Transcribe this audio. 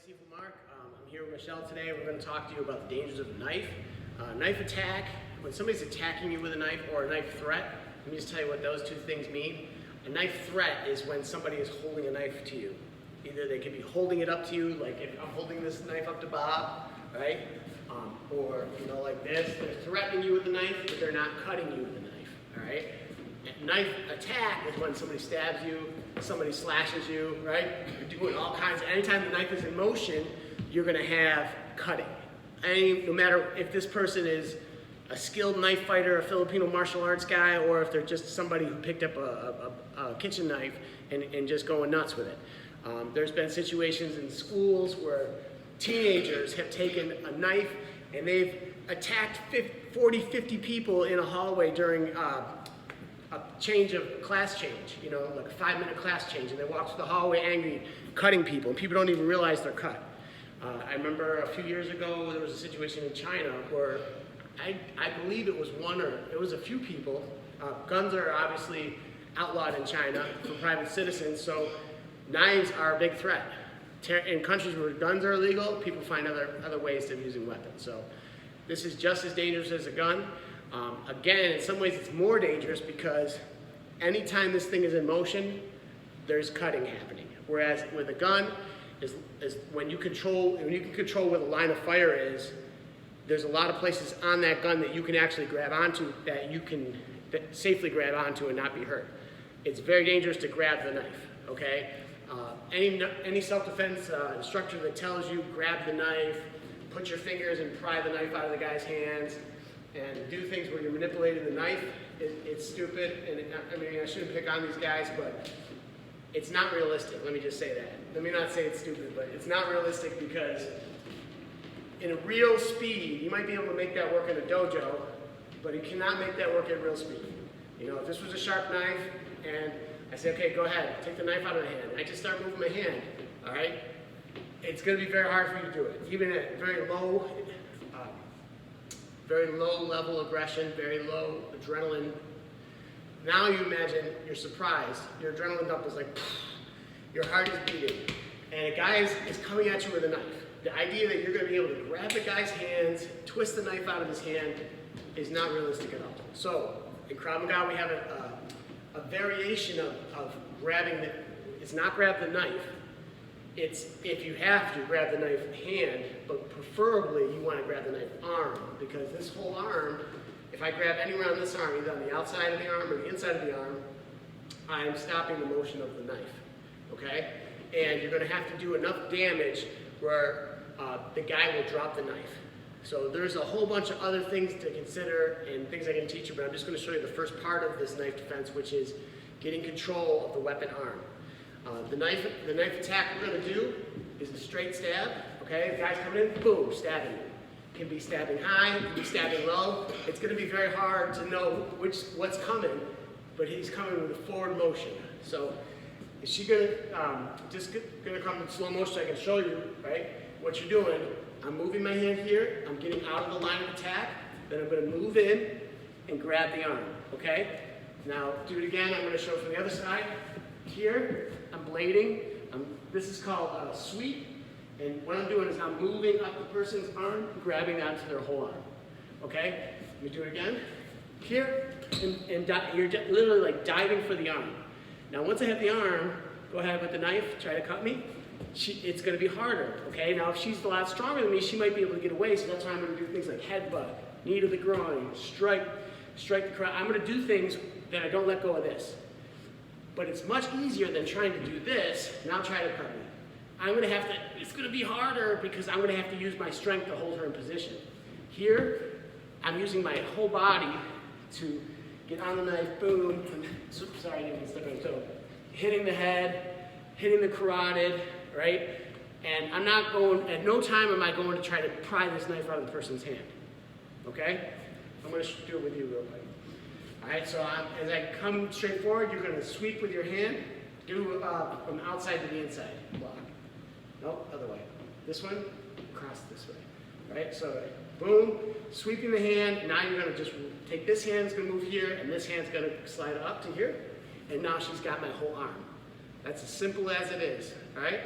Steve Lamarck. I'm here with Michelle today. We're going to talk to you about the dangers of a knife. Knife attack, when somebody's attacking you with a knife, or a knife threat, let me just tell you what those two things mean. A knife threat is when somebody is holding a knife to you. Either they could be holding it up to you, like if I'm holding this knife up to Bob, right? Or, like this. They're threatening you with the knife, but they're not cutting you with the knife, all right? Knife attack is when somebody stabs you, somebody slashes you, right? You're doing all kinds. Anytime the knife is in motion, you're going to have cutting. No matter if this person is a skilled knife fighter, a Filipino martial arts guy, or if they're just somebody who picked up a kitchen knife and just going nuts with it. There's been situations in schools where teenagers have taken a knife and they've attacked 40, 50 people in a hallway during a class change, like a 5-minute class change, and they walk through the hallway angry, cutting people, and people don't even realize they're cut. I remember a few years ago, there was a situation in China where I believe it was a few people. Guns are obviously outlawed in China for private citizens, so knives are a big threat. In countries where guns are illegal, people find other ways of using weapons. So this is just as dangerous as a gun. Again, in some ways it's more dangerous because anytime this thing is in motion, there's cutting happening. Whereas with a gun, is when you can control where the line of fire is, there's a lot of places on that gun that you can actually grab onto, that you can safely grab onto and not be hurt. It's very dangerous to grab the knife, okay? Any self-defense instructor that tells you grab the knife, put your fingers and pry the knife out of the guy's hands, and do things where you're manipulating the knife, it's stupid. And I shouldn't pick on these guys, but it's not realistic. Let me just say that. Let me not say it's stupid, but it's not realistic because in a real speed, you might be able to make that work in a dojo, but you cannot make that work at real speed. If this was a sharp knife and I say, okay, go ahead, take the knife out of my hand, and I just start moving my hand, all right? It's going to be very hard for you to do it, even at very low level aggression, very low adrenaline. Now you imagine you're surprised, your adrenaline dump is like, your heart is beating, and a guy is coming at you with a knife. The idea that you're going to be able to grab the guy's hands, twist the knife out of his hand, is not realistic at all. So in Krav Maga, we have a variation of grabbing it's not grab the knife. It's, if you have to, grab the knife hand, but preferably you want to grab the knife arm, because this whole arm, if I grab anywhere on this arm, either on the outside of the arm or the inside of the arm, I'm stopping the motion of the knife, okay? And you're going to have to do enough damage where the guy will drop the knife. So there's a whole bunch of other things to consider and things I can teach you, but I'm just going to show you the first part of this knife defense, which is getting control of the weapon arm. The knife attack we're going to do is the straight stab, okay? The guy's coming in, boom, stabbing you. Can be stabbing high, can be stabbing low. It's going to be very hard to know what's coming, but he's coming with a forward motion. So is she going to come in slow motion so I can show you, right? What you're doing, I'm moving my hand here, I'm getting out of the line of attack, then I'm going to move in and grab the arm, okay? Now, do it again, I'm going to show it from the other side. Here, I'm blading. This is called a sweep, and what I'm doing is I'm moving up the person's arm, grabbing onto their whole arm, okay? Let me do it again. Here, and you're literally like diving for the arm. Now, once I have the arm, go ahead with the knife, try to cut me. It's going to be harder, okay? Now, if she's a lot stronger than me, she might be able to get away, so that's why I'm going to do things like headbutt, knee to the groin, strike the crotch. I'm going to do things that I don't let go of this. But it's much easier than trying to do this, now try to cut me. It's going to be harder because I'm going to have to use my strength to hold her in position. Here, I'm using my whole body to get on the knife, boom, sorry, I didn't step on my toe. Hitting the head, hitting the carotid, right? And at no time am I going to try to pry this knife out of the person's hand, okay? I'm going to do it with you real quick. All right, so as I come straight forward, you're going to sweep with your hand, do from outside to the inside, block. Nope, other way. This one, cross this way, right? So boom, sweeping the hand. Now you're going to just take this hand's going to move here, and this hand's going to slide up to here, and now she's got my whole arm. That's as simple as it is, all right?